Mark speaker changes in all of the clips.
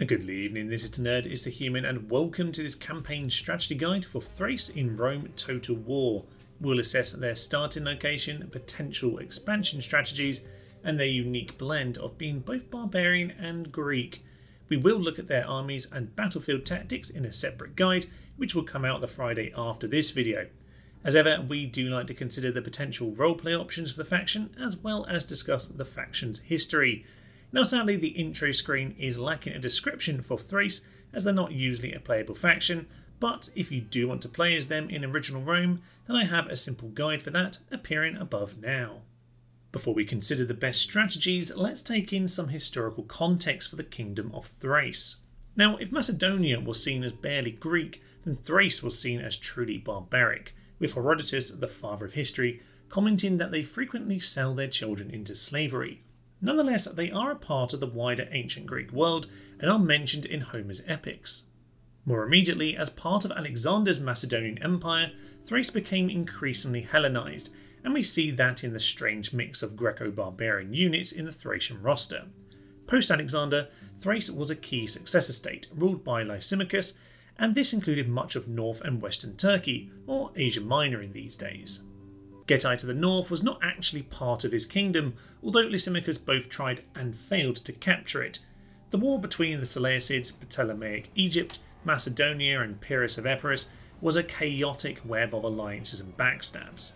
Speaker 1: Good evening, this is Nerd, and welcome to this campaign strategy guide for Thrace in Rome Total War. We'll assess their starting location, potential expansion strategies, and their unique blend of being both barbarian and Greek. We will look at their armies and battlefield tactics in a separate guide, which will come out the Friday after this video. As ever, we do like to consider the potential roleplay options for the faction, as well as discuss the faction's history. Now sadly, the intro screen is lacking a description for Thrace, as they're not usually a playable faction, but if you do want to play as them in original Rome, then I have a simple guide for that appearing above now. Before we consider the best strategies, let's take in some historical context for the Kingdom of Thrace. Now, if Macedonia was seen as barely Greek, then Thrace was seen as truly barbaric, with Herodotus, the father of history, commenting that they frequently sell their children into slavery. Nonetheless, they are a part of the wider ancient Greek world and are mentioned in Homer's epics. More immediately, as part of Alexander's Macedonian Empire, Thrace became increasingly Hellenized, and we see that in the strange mix of Greco-barbarian units in the Thracian roster. Post-Alexander, Thrace was a key successor state, ruled by Lysimachus, and this included much of North and Western Turkey, or Asia Minor in these days. Getae to the north was not actually part of his kingdom, although Lysimachus both tried and failed to capture it. The war between the Seleucids, Ptolemaic Egypt, Macedonia and Pyrrhus of Epirus was a chaotic web of alliances and backstabs.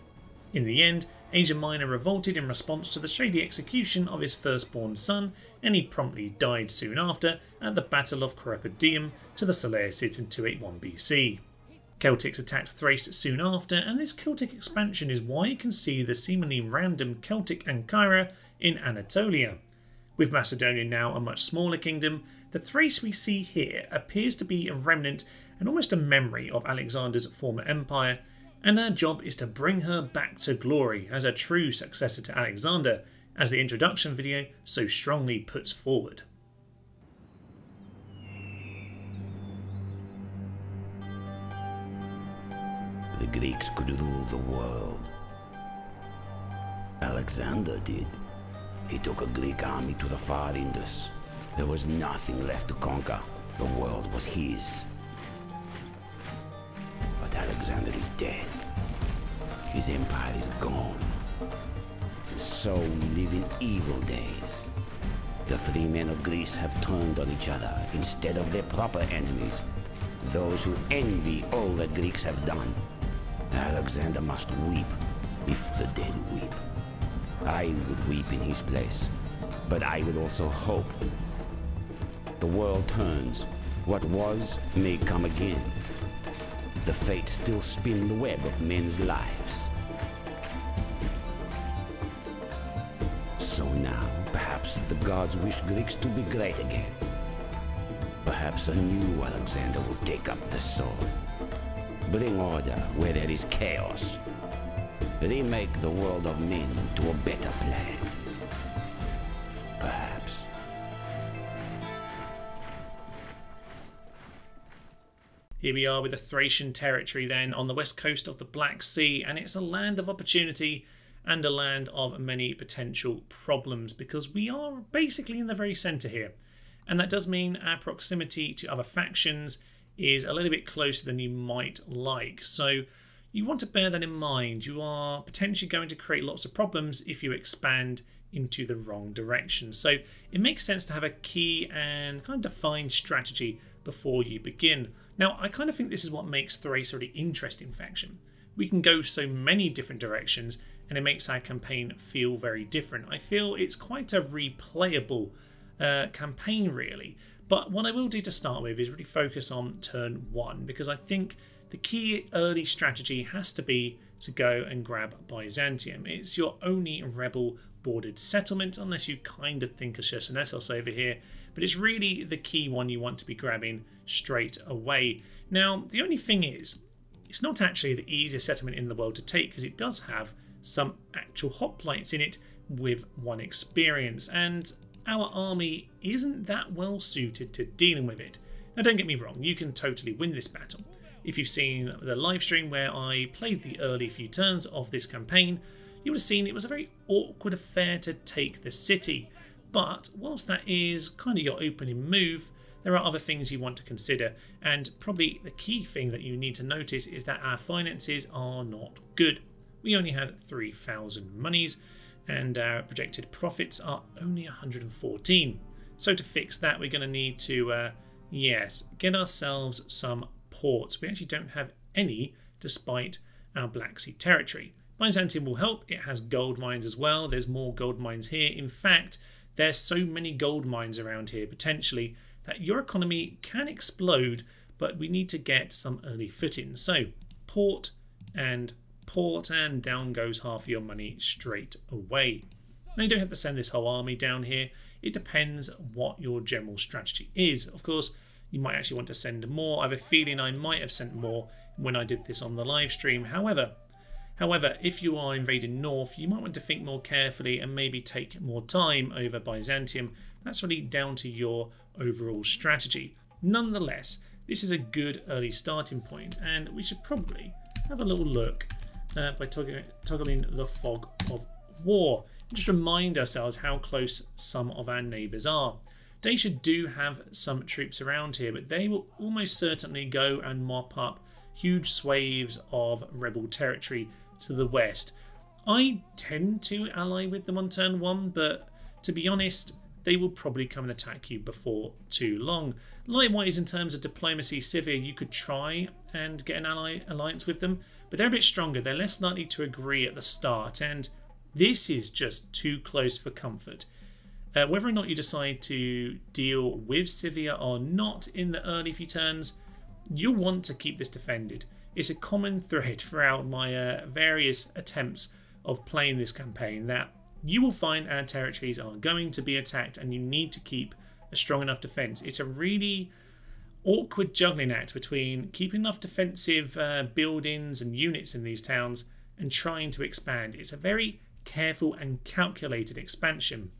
Speaker 1: In the end, Asia Minor revolted in response to the shady execution of his firstborn son, and he promptly died soon after at the Battle of Carpodium to the Seleucids in 281 BC. Celtics attacked Thrace soon after, and this Celtic expansion is why you can see the seemingly random Celtic Ankara in Anatolia. With Macedonia now a much smaller kingdom, the Thrace we see here appears to be a remnant and almost a memory of Alexander's former empire, and our job is to bring her back to glory as a true successor to Alexander, as the introduction video so strongly puts forward.
Speaker 2: The Greeks could rule the world. Alexander did. He took a Greek army to the far Indus. There was nothing left to conquer. The world was his. But Alexander is dead. His empire is gone. And so we live in evil days. The free men of Greece have turned on each other instead of their proper enemies, those who envy all the Greeks have done. Alexander must weep if the dead weep. I would weep in his place, but I would also hope. The world turns. What was may come again. The fates still spin the web of men's lives. So now, perhaps the gods wish Greeks to be great again. Perhaps a new Alexander will take up the sword. Bring order where there is chaos. Remake the world of men to a better plan. Perhaps.
Speaker 1: Here we are with the Thracian territory then on the west coast of the Black Sea, and it's a land of opportunity and a land of many potential problems because we are basically in the very centre here. And that does mean our proximity to other factions is a little bit closer than you might like. So you want to bear that in mind. You are potentially going to create lots of problems if you expand into the wrong direction. So it makes sense to have a key and kind of defined strategy before you begin. Now, I kind of think this is what makes Thrace a really interesting faction. We can go so many different directions and it makes our campaign feel very different. I feel it's quite a replayable campaign really. But what I will do to start with is really focus on turn 1, because I think the key early strategy has to be to go and grab Byzantium. It's your only rebel bordered settlement, unless you kind of think of Chersonesos over here, but it's really the key one you want to be grabbing straight away. Now, the only thing is, it's not actually the easiest settlement in the world to take, because it does have some actual hoplites in it with 1 experience, and our army isn't that well suited to dealing with it. Now don't get me wrong, you can totally win this battle. If you've seen the live stream where I played the early few turns of this campaign, you would have seen it was a very awkward affair to take the city. But whilst that is kind of your opening move, there are other things you want to consider, and probably the key thing that you need to notice is that our finances are not good. We only have 3,000 monies, and our projected profits are only 114. So to fix that, we're going to need to, yes, get ourselves some ports. We actually don't have any, despite our Black Sea territory. Byzantium will help. It has gold mines as well. There's more gold mines here. In fact, there's so many gold mines around here, potentially, that your economy can explode, but we need to get some early footing. So, port, and down goes half your money straight away. Now, you don't have to send this whole army down here. It depends what your general strategy is. Of course, you might actually want to send more. I have a feeling I might have sent more when I did this on the live stream. However, if you are invading north, you might want to think more carefully and maybe take more time over Byzantium. That's really down to your overall strategy. Nonetheless, this is a good early starting point, and we should probably have a little look by toggling the fog of war. Just remind ourselves how close some of our neighbours are. Dacia do have some troops around here, but they will almost certainly go and mop up huge swathes of rebel territory to the west. I tend to ally with them on turn 1, but to be honest, they will probably come and attack you before too long. Likewise, in terms of diplomacy, Scythia, you could try and get an alliance with them, but they're a bit stronger. They're less likely to agree at the start, and this is just too close for comfort. Whether or not you decide to deal with Scythia or not in the early few turns, you'll want to keep this defended. It's a common thread throughout my various attempts of playing this campaign that you will find our territories are going to be attacked and you need to keep a strong enough defence. It's a really awkward juggling act between keeping enough defensive buildings and units in these towns and trying to expand. It's a very careful and calculated expansion.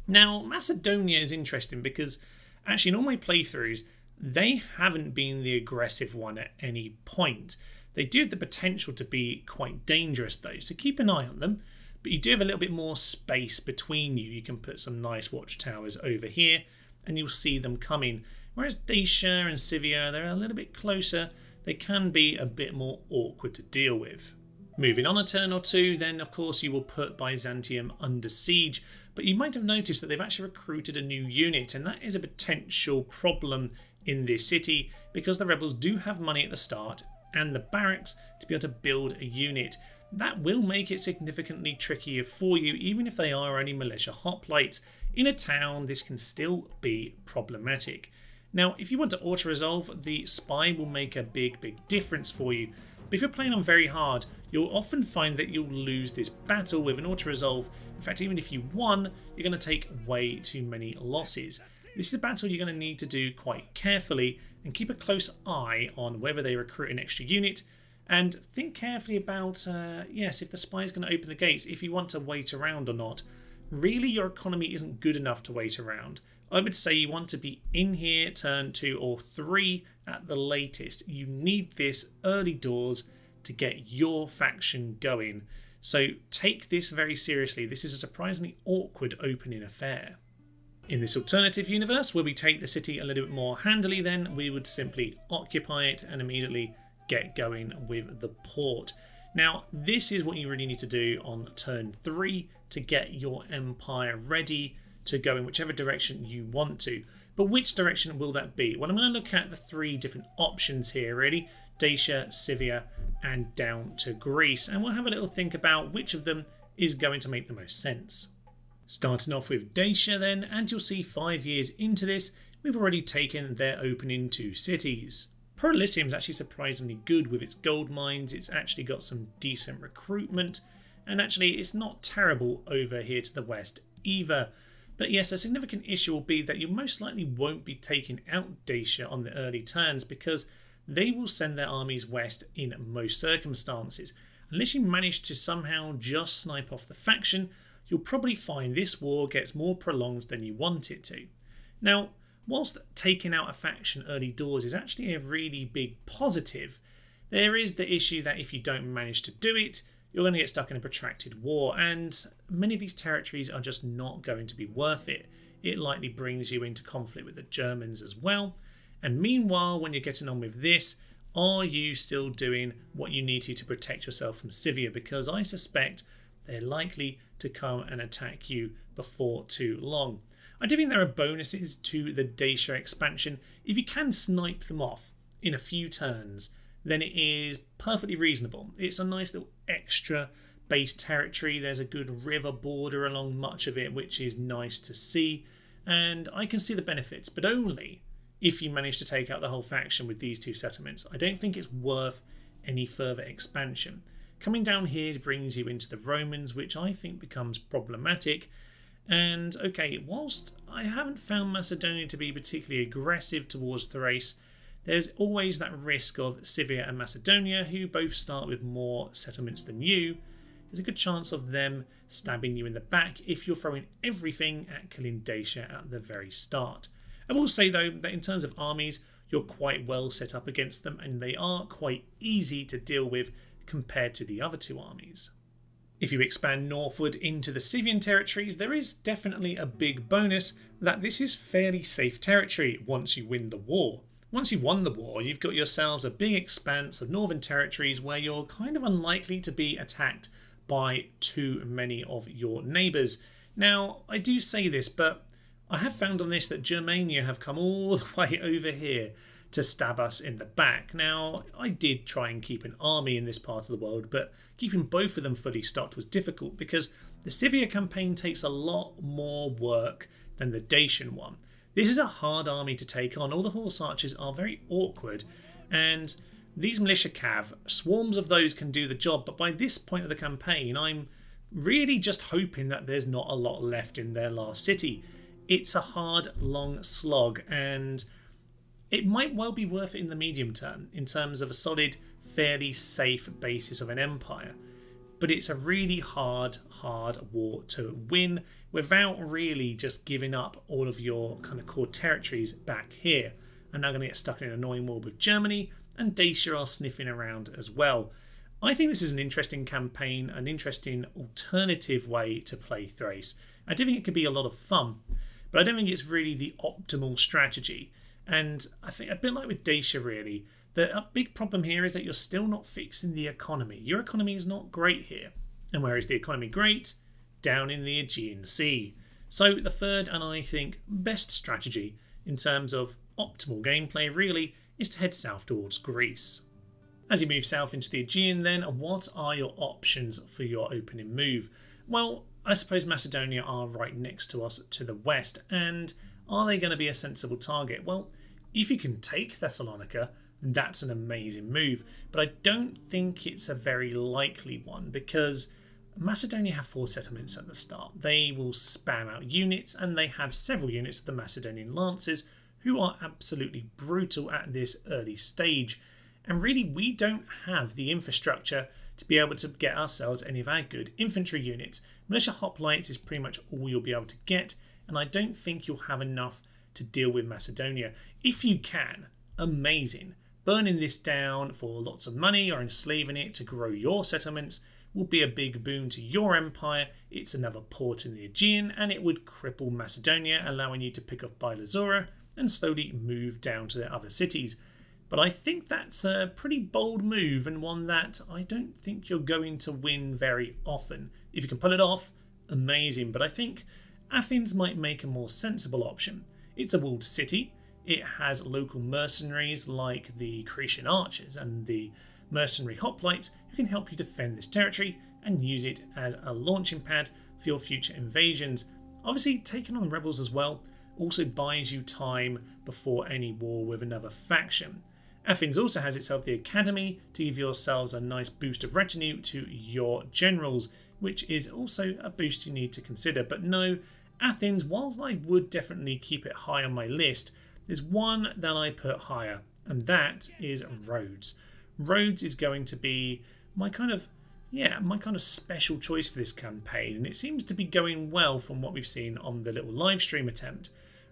Speaker 1: Now, Macedonia is interesting because actually in all my playthroughs, they haven't been the aggressive one at any point. They do have the potential to be quite dangerous though, so keep an eye on them. But you do have a little bit more space between you. You can put some nice watchtowers over here and you'll see them coming. Whereas Dacia and Scythia, they're a little bit closer. They can be a bit more awkward to deal with. Moving on a turn or two, then of course you will put Byzantium under siege. But you might have noticed that they've actually recruited a new unit, and that is a potential problem in this city because the rebels do have money at the start and the barracks to be able to build a unit. That will make it significantly trickier for you, even if they are only militia hoplites. In a town, this can still be problematic. Now, if you want to auto-resolve, the spy will make a big difference for you. But if you're playing on very hard, you'll often find that you'll lose this battle with an auto-resolve. In fact, even if you won, you're going to take way too many losses. This is a battle you're going to need to do quite carefully and keep a close eye on whether they recruit an extra unit. And think carefully about, yes, if the spy is going to open the gates, if you want to wait around or not. Really, your economy isn't good enough to wait around. I would say you want to be in here turn 2 or 3 at the latest. You need this early doors to get your faction going. So take this very seriously. This is a surprisingly awkward opening affair. In this alternative universe, where we take the city a little bit more handily, then we would simply occupy it and immediately get going with the port. Now, this is what you really need to do on turn 3 to get your empire ready to go in whichever direction you want to. But which direction will that be? Well, I'm going to look at the 3 different options here, really. Dacia, Scythia, and down to Greece. And we'll have a little think about which of them is going to make the most sense. Starting off with Dacia then, and you'll see 5 years into this, we've already taken their opening 2 cities. Pearlisium is actually surprisingly good with its gold mines. It's actually got some decent recruitment, and actually it's not terrible over here to the west either. But yes, a significant issue will be that you most likely won't be taking out Dacia on the early turns because they will send their armies west in most circumstances. Unless you manage to somehow just snipe off the faction, you'll probably find this war gets more prolonged than you want it to. Now, whilst taking out a faction early doors is actually a really big positive, there is the issue that if you don't manage to do it, you're going to get stuck in a protracted war, and many of these territories are just not going to be worth it. it likely brings you into conflict with the Germans as well. And meanwhile, when you're getting on with this, are you still doing what you need to protect yourself from Scythia? Because I suspect they're likely to come and attack you before too long. I do think there are bonuses to the Dacia expansion. If you can snipe them off in a few turns, then it is perfectly reasonable. It's a nice little extra base territory. There's a good river border along much of it, which is nice to see. And I can see the benefits, but only if you manage to take out the whole faction with these two settlements. I don't think it's worth any further expansion. Coming down here brings you into the Romans, which I think becomes problematic. And okay, whilst I haven't found Macedonia to be particularly aggressive towards Thrace, there's always that risk of Scythia and Macedonia, who both start with more settlements than you. There's a good chance of them stabbing you in the back if you're throwing everything at killing Dacia at the very start. I will say though that in terms of armies, you're quite well set up against them, and they are quite easy to deal with compared to the other two armies. If you expand northward into the Scythian territories, there is definitely a big bonus that this is fairly safe territory once you win the war. Once you've won the war, you've got yourselves a big expanse of northern territories where you're kind of unlikely to be attacked by too many of your neighbours. Now, I do say this, but I have found on this that Germania have come all the way over here to stab us in the back. Now, I did try and keep an army in this part of the world, but keeping both of them fully stocked was difficult because the Scythia campaign takes a lot more work than the Dacian one. This is a hard army to take on. All the horse archers are very awkward, and these militia cav, swarms of those can do the job, but by this point of the campaign, I'm really just hoping that there's not a lot left in their last city. It's a hard, long slog, and it might well be worth it in the medium term in terms of a solid, fairly safe basis of an empire. But it's a really hard war to win without really just giving up all of your kind of core territories back here. And now going to get stuck in an annoying war with Germany, and Dacia are sniffing around as well. I think this is an interesting campaign, an interesting alternative way to play Thrace. I do think it could be a lot of fun, but I don't think it's really the optimal strategy. And I think a bit like with Dacia really, the big problem here is that you're still not fixing the economy. Your economy is not great here. And where is the economy great? Down in the Aegean Sea. So the third, and I think best strategy in terms of optimal gameplay really, is to head south towards Greece. As you move south into the Aegean then, what are your options for your opening move? Well, I suppose Macedonia are right next to us to the west, and are they going to be a sensible target? Well, if you can take Thessalonica, that's an amazing move, but I don't think it's a very likely one because Macedonia have 4 settlements at the start. They will spam out units, and they have several units of the Macedonian Lancers who are absolutely brutal at this early stage. And really, we don't have the infrastructure to be able to get ourselves any of our good infantry units. Militia hoplites is pretty much all you'll be able to get, and I don't think you'll have enough to deal with Macedonia. If you can, amazing. Burning this down for lots of money or enslaving it to grow your settlements will be a big boon to your empire. It's another port in the Aegean, and it would cripple Macedonia, allowing you to pick up Bilazzora and slowly move down to the other cities. But I think that's a pretty bold move, and one that I don't think you're going to win very often. If you can pull it off, amazing, but I think Athens might make a more sensible option. It's a walled city. It has local mercenaries like the Thracian archers and the mercenary hoplites who can help you defend this territory and use it as a launching pad for your future invasions. Obviously, taking on rebels as well also buys you time before any war with another faction. Athens also has itself the academy to give yourselves a nice boost of retinue to your generals, which is also a boost you need to consider. But no, Athens, whilst I would definitely keep it high on my list, there's one that I put higher, and that is Rhodes. Rhodes is going to be my kind of special choice for this campaign, and it seems to be going well from what we've seen on the little live stream attempt.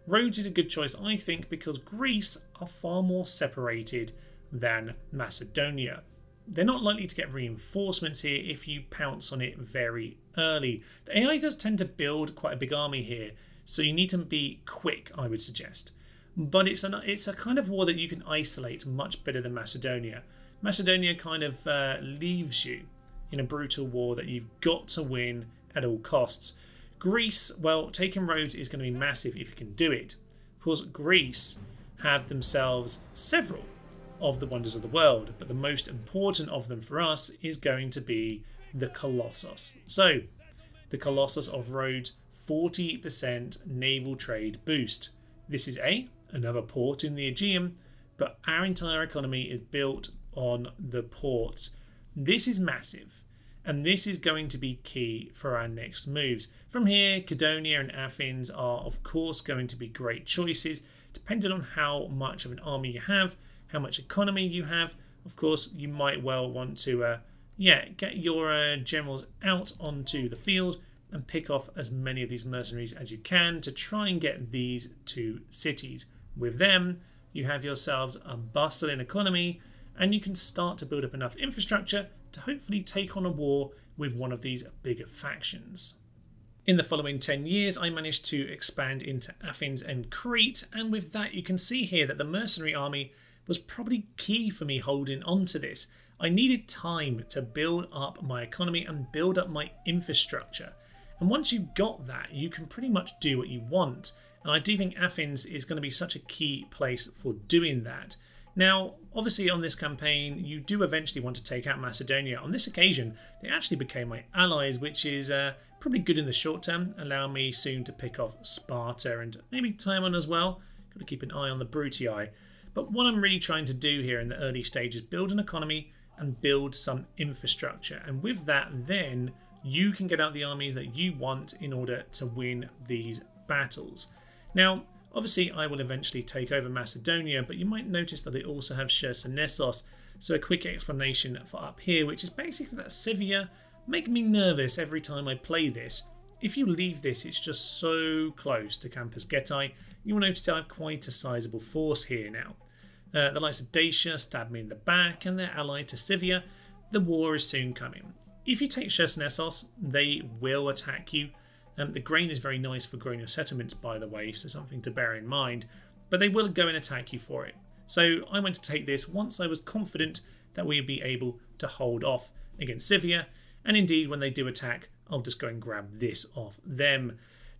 Speaker 1: Rhodes is a good choice, I think, because Greece are far more separated than Macedonia. They're not likely to get reinforcements here if you pounce on it very early. The AI does tend to build quite a big army here, So you need to be quick, I would suggest. But it's a kind of war that you can isolate much better than Macedonia. Macedonia kind of leaves you in a brutal war that you've got to win at all costs. Greece, well, taking Rhodes is going to be massive if you can do it. Of course, Greece have themselves several of the wonders of the world, but the most important of them for us is going to be the Colossus. So, the Colossus of Rhodes, 40% naval trade boost. This is another port in the Aegean, but our entire economy is built on the ports. This is massive, and this is going to be key for our next moves. From here, Cydonia and Athens are of course going to be great choices, depending on how much of an army you have, how much economy you have. Of course, you might well want to get your generals out onto the field and pick off as many of these mercenaries as you can to try and get these two cities. With them, you have yourselves a bustling economy, and you can start to build up enough infrastructure to hopefully take on a war with one of these bigger factions. In the following 10 years, I managed to expand into Athens and Crete, and with that you can see here that the mercenary army was probably key for me holding on to this. I needed time to build up my economy and build up my infrastructure. And once you've got that, you can pretty much do what you want. And I do think Athens is going to be such a key place for doing that. Now, obviously on this campaign, you do eventually want to take out Macedonia. On this occasion, they actually became my allies, which is probably good in the short term, allowing me soon to pick off Sparta and maybe Timon as well. Got to keep an eye on the Brutii. But what I'm really trying to do here in the early stages, build an economy and build some infrastructure. And with that, then you can get out the armies that you want in order to win these battles. Now, obviously, I will eventually take over Macedonia, but you might notice that they also have Chersonesos. So a quick explanation for up here, which is basically that Scythia make me nervous every time I play this. If you leave this, it's just so close to Campus Getae. You will notice I have quite a sizable force here now. The likes of Dacia stab me in the back, and they're allied to Scythia. The war is soon coming. If you take Chersonesos, they will attack you. The grain is very nice for growing your settlements, by the way, so something to bear in mind. But they will go and attack you for it. So I went to take this once I was confident that we would be able to hold off against Scythia. And indeed, when they do attack, I'll just go and grab this off them.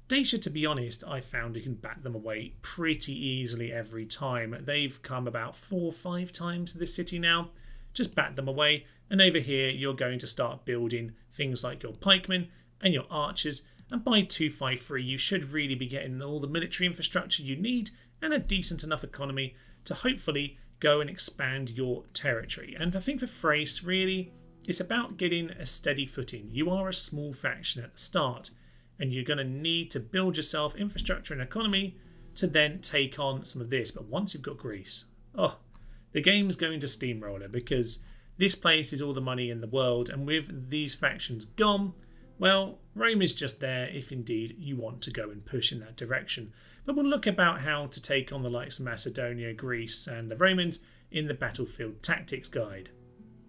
Speaker 1: Dacia, to be honest, I found you can bat them away pretty easily every time. They've come about 4 or 5 times to this city now. Just bat them away. And over here, you're going to start building things like your pikemen and your archers. And by 253, you should really be getting all the military infrastructure you need and a decent enough economy to hopefully go and expand your territory. And I think for Thrace, really, it's about getting a steady footing. You are a small faction at the start, and you're going to need to build yourself infrastructure and economy to then take on some of this. But once you've got Greece, the game's going to steamroller, because this place is all the money in the world, and with these factions gone, well, Rome is just there if indeed you want to go and push in that direction. But we'll look about how to take on the likes of Macedonia, Greece and the Romans in the Battlefield Tactics Guide.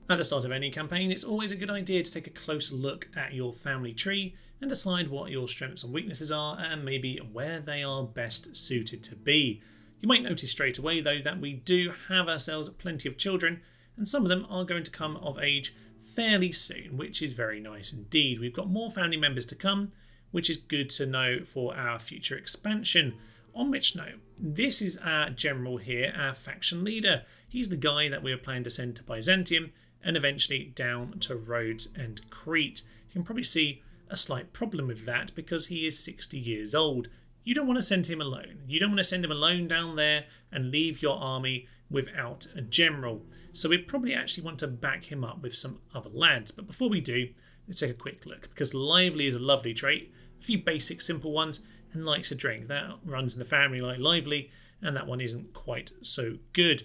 Speaker 1: At the start of any campaign, it's always a good idea to take a close look at your family tree and decide what your strengths and weaknesses are and maybe where they are best suited to be. You might notice straight away though that we do have ourselves plenty of children, and some of them are going to come of age fairly soon, which is very nice indeed. We've got more family members to come, which is good to know for our future expansion. On which note, this is our general here, our faction leader. He's the guy that we are planning to send to Byzantium and eventually down to Rhodes and Crete. You can probably see a slight problem with that because he is 60 years old. You don't want to send him alone. You don't want to send him alone down there and leave your army without a general. So we probably actually want to back him up with some other lads. But before we do, let's take a quick look, because lively is a lovely trait. A few basic simple ones, and likes a drink. That runs in the family like lively, and that one isn't quite so good.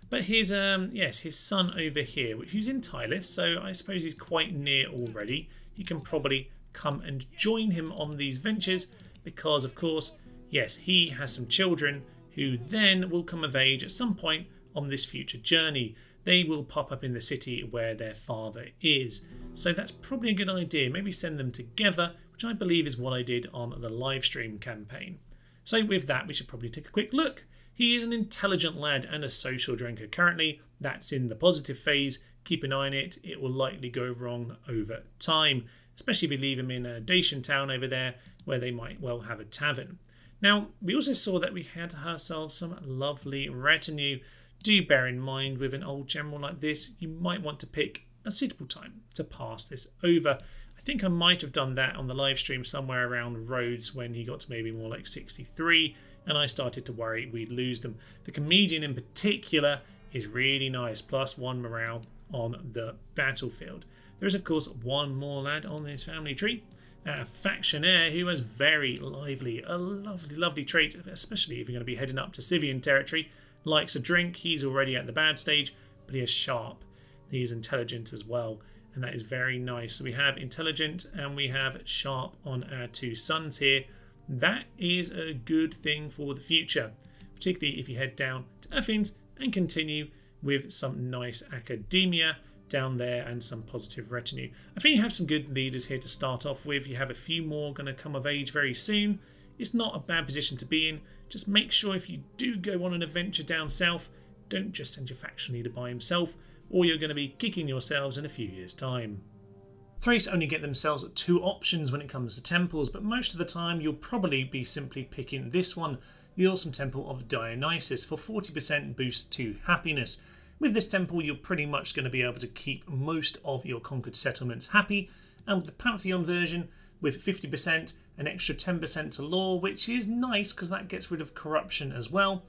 Speaker 1: But here's his son over here, who's in Tylis, so I suppose he's quite near already. You can probably come and join him on these ventures because, of course, yes, he has some children who then will come of age at some point on this future journey. They will pop up in the city where their father is. So that's probably a good idea. Maybe send them together, which which I believe is what I did on the live stream campaign. So with that, we should probably take a quick look. He is an intelligent lad and a social drinker. Currently, that's in the positive phase. Keep an eye on it. It will likely go wrong over time, especially if you leave him in a Dacian town over there where they might well have a tavern. Now, we also saw that we had ourselves some lovely retinue. Do bear in mind, with an old general like this, you might want to pick a suitable time to pass this over. I think I might have done that on the live stream somewhere around Rhodes when he got to maybe more like 63, and I started to worry we'd lose them. The comedian in particular is really nice, +1 morale on the battlefield. There is of course one more lad on this family tree, a factionaire who has very lively, a lovely trait, especially if you're going to be heading up to Scythian territory. Likes a drink, he's already at the bad stage, but he is sharp. He is intelligent as well, and that is very nice. So we have intelligent and we have sharp on our two sons here. That is a good thing for the future, particularly if you head down to Athens and continue with some nice academia down there and some positive retinue. I think you have some good leaders here to start off with. You have a few more going to come of age very soon. It's not a bad position to be in. Just make sure if you do go on an adventure down south, don't just send your faction leader by himself, or you're going to be kicking yourselves in a few years' time. Thrace only get themselves 2 options when it comes to temples, but most of the time you'll probably be simply picking this one, the awesome temple of Dionysus, for 40% boost to happiness. With this temple, you're pretty much going to be able to keep most of your conquered settlements happy, and with the Pantheon version, with 50%, an extra 10% to law, which is nice because that gets rid of corruption as well.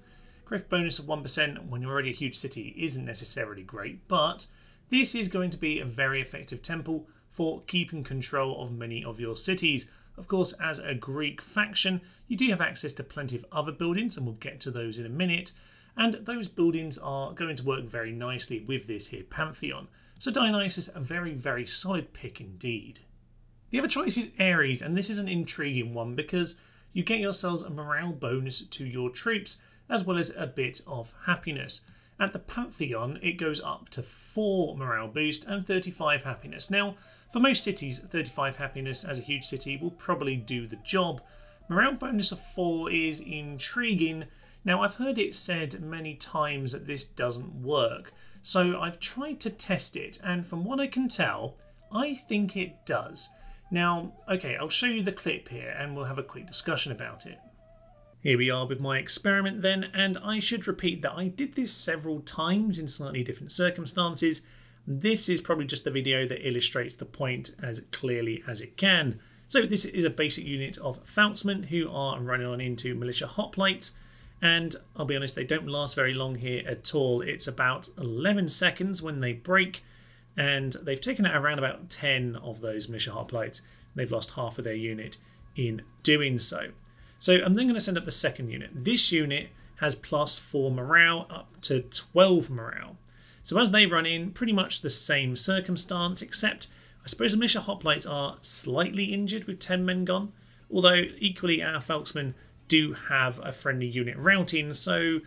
Speaker 1: Growth bonus of 1% when you're already a huge city isn't necessarily great, but this is going to be a very effective temple for keeping control of many of your cities. Of course, as a Greek faction, you do have access to plenty of other buildings, and we'll get to those in a minute. And those buildings are going to work very nicely with this here Pantheon. So Dionysus, a very solid pick indeed. The other choice is Ares, and this is an intriguing one because you get yourselves a morale bonus to your troops, as well as a bit of happiness. At the Pantheon, it goes up to 4 morale boost and 35 happiness. Now, for most cities, 35 happiness as a huge city will probably do the job. Morale bonus of 4 is intriguing. Now, I've heard it said many times that this doesn't work, so I've tried to test it, and from what I can tell, I think it does. Now, okay, I'll show you the clip here and we'll have a quick discussion about it. Here we are with my experiment then, and I should repeat that I did this several times in slightly different circumstances. This is probably just the video that illustrates the point as clearly as it can. So this is a basic unit of Falksmen who are running on into militia hoplites, and I'll be honest, they don't last very long here at all. It's about 11 seconds when they break, and they've taken out around about 10 of those militia hoplites. They've lost half of their unit in doing so. So I'm then going to send up the second unit. This unit has +4 morale up to 12 morale. So as they run in, pretty much the same circumstance, except I suppose the militia hoplites are slightly injured with 10 men gone, although equally our Falksmen do have a friendly unit routing, so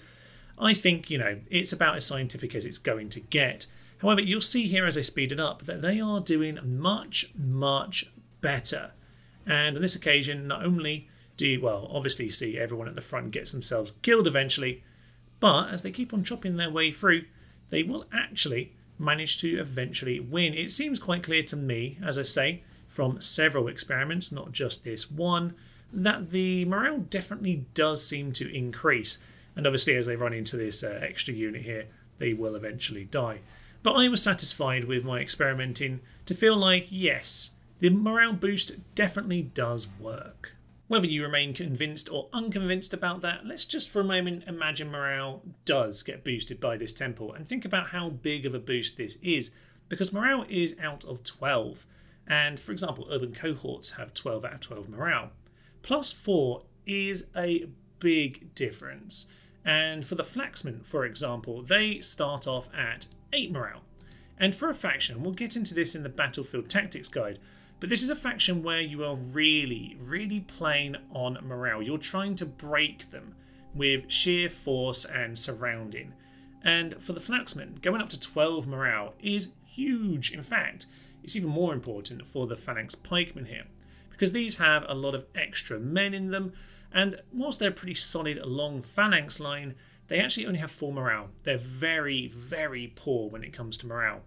Speaker 1: I think, you know, it's about as scientific as it's going to get. However, you'll see here as I speed it up that they are doing much better. And on this occasion, not only do you, well, obviously see everyone at the front gets themselves killed eventually, but as they keep on chopping their way through, they will actually manage to eventually win. It seems quite clear to me, as I say, from several experiments, not just this one, that the morale definitely does seem to increase. And obviously as they run into this extra unit here, they will eventually die. But I was satisfied with my experimenting to feel like, yes, the morale boost definitely does work. Whether you remain convinced or unconvinced about that, let's just for a moment imagine morale does get boosted by this temple and think about how big of a boost this is, because morale is out of 12. And for example, urban cohorts have 12 out of 12 morale. +4 is a big difference. And for the Flaxmen, for example, they start off at 8 morale. And for a faction, we'll get into this in the Battlefield Tactics Guide, but this is a faction where you are really playing on morale. You're trying to break them with sheer force and surrounding. And for the Flaxmen, going up to 12 morale is huge. In fact, it's even more important for the Phalanx Pikemen here, because these have a lot of extra men in them, and whilst they're a pretty solid long phalanx line, they actually only have 4 morale. They're very, very poor when it comes to morale.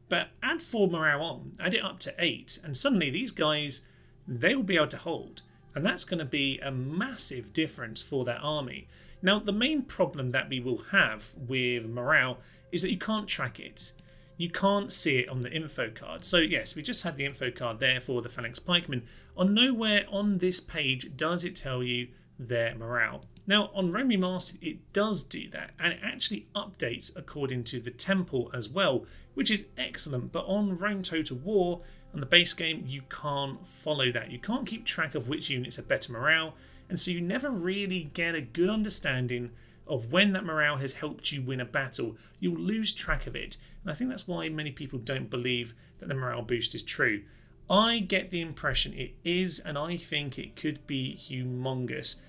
Speaker 1: But add 4 morale on, add it up to 8, and suddenly these guys, they will be able to hold. And that's going to be a massive difference for that army. Now, the main problem that we will have with morale is that you can't track it. You can't see it on the info card. So yes, we just had the info card there for the Phalanx Pikemen. On nowhere on this page does it tell you their morale. Now, on Rome Remastered, it does do that, and it actually updates according to the temple as well, which is excellent. But on Rome Total War, on the base game, you can't follow that. You can't keep track of which units have better morale, and so you never really get a good understanding of when that morale has helped you win a battle. You'll lose track of it, and I think that's why many people don't believe that the morale boost is true. I get the impression it is, and I think it could be humongous.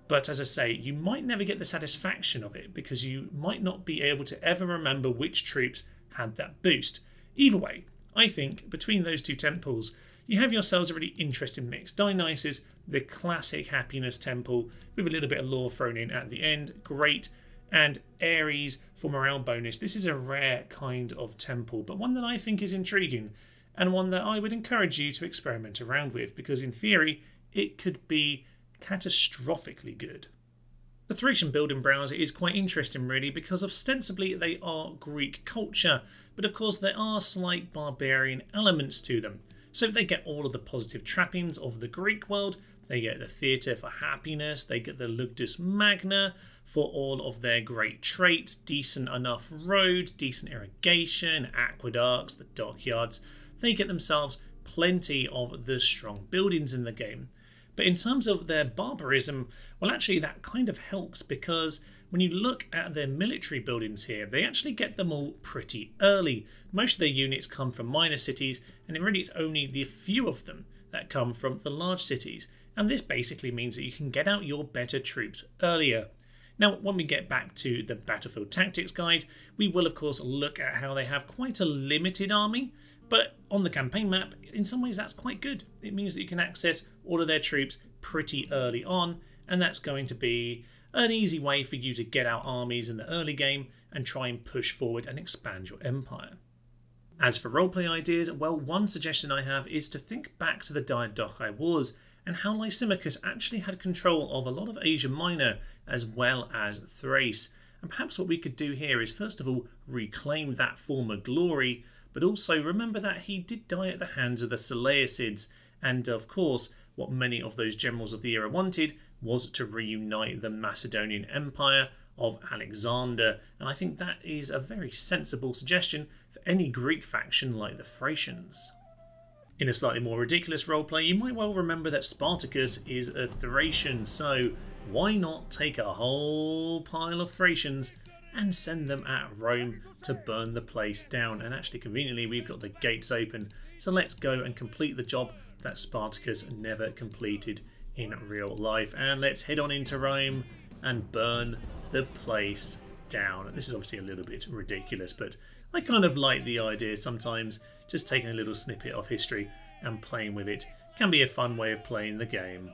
Speaker 1: But as I say, you might never get the satisfaction of it because you might not be able to ever remember which troops had that boost. Either way, I think between those two temples, you have yourselves a really interesting mix. Dionysus, the classic happiness temple with a little bit of lore thrown in at the end, great. And Ares for morale bonus. This is a rare kind of temple, but one that I think is intriguing and one that I would encourage you to experiment around with because in theory, it could be catastrophically good. The Thracian building browser is quite interesting really because ostensibly they are Greek culture, but of course there are slight barbarian elements to them. So they get all of the positive trappings of the Greek world, they get the theatre for happiness, they get the Luctus Magna for all of their great traits, decent enough roads, decent irrigation, aqueducts, the dockyards. They get themselves plenty of the strong buildings in the game. But in terms of their barbarism, well actually that kind of helps because when you look at their military buildings here, they actually get them all pretty early. Most of their units come from minor cities, and it really is only the few of them that come from the large cities. And this basically means that you can get out your better troops earlier. Now, when we get back to the Battlefield Tactics Guide, we will of course look at how they have quite a limited army, but on the campaign map, in some ways that's quite good. It means that you can access all of their troops pretty early on, and that's going to be an easy way for you to get out armies in the early game and try and push forward and expand your empire. As for roleplay ideas, well, one suggestion I have is to think back to the Diadochi Wars and how Lysimachus actually had control of a lot of Asia Minor as well as Thrace. And perhaps what we could do here is first of all reclaim that former glory, but also remember that he did die at the hands of the Seleucids, and of course what many of those generals of the era wanted was to reunite the Macedonian Empire of Alexander, and I think that is a very sensible suggestion for any Greek faction like the Thracians. In a slightly more ridiculous roleplay, you might well remember that Spartacus is a Thracian, so why not take a whole pile of Thracians and send them at Rome to burn the place down? And actually conveniently we've got the gates open, so let's go and complete the job that Spartacus never completed in real life, and let's head on into Rome and burn the place down. This is obviously a little bit ridiculous, but I kind of like the idea sometimes. Just taking a little snippet of history and playing with it can be a fun way of playing the game.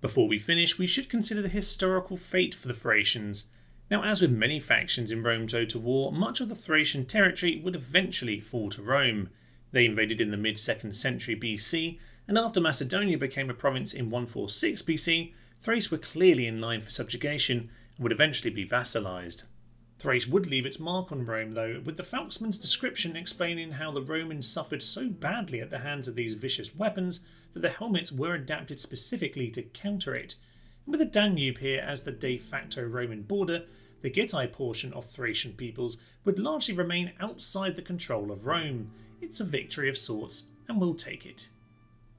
Speaker 1: Before we finish, we should consider the historical fate for the Thracians. Now, as with many factions in Rome Total War, much of the Thracian territory would eventually fall to Rome. They invaded in the mid-2nd century BC, and after Macedonia became a province in 146 BC, Thrace were clearly in line for subjugation and would eventually be vassalised. Thrace would leave its mark on Rome though, with the Falxman's description explaining how the Romans suffered so badly at the hands of these vicious weapons that their helmets were adapted specifically to counter it. And with the Danube here as the de facto Roman border, the Gitai portion of Thracian peoples would largely remain outside the control of Rome. It's a victory of sorts, and we'll take it.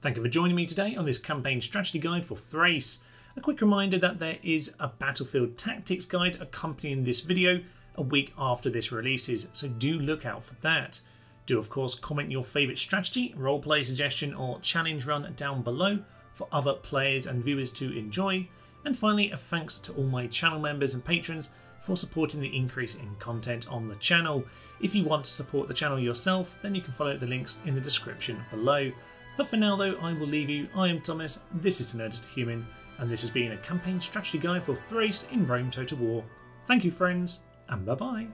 Speaker 1: Thank you for joining me today on this campaign strategy guide for Thrace. A quick reminder that there is a Battlefield Tactics guide accompanying this video a week after this releases, so do look out for that. Do of course comment your favourite strategy, roleplay suggestion or challenge run down below for other players and viewers to enjoy. And finally, a thanks to all my channel members and patrons for supporting the increase in content on the channel. If you want to support the channel yourself, then you can follow the links in the description below. But for now though, I will leave you. I am Thomas, this is The Nerd is the Human, and this has been a campaign strategy guide for Thrace in Rome Total War. Thank you friends, and bye bye.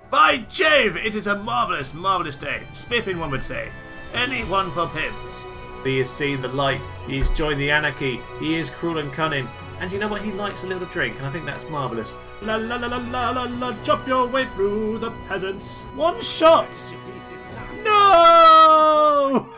Speaker 3: By Jove, it is a marvellous, marvellous day. Spiffing, one would say. Any one for Pims. He has seen the light, he has joined the anarchy, he is cruel and cunning, and you know what, he likes a little drink, and I think that's marvellous. La la la la la la la, chop your way through the peasants. One shot! No!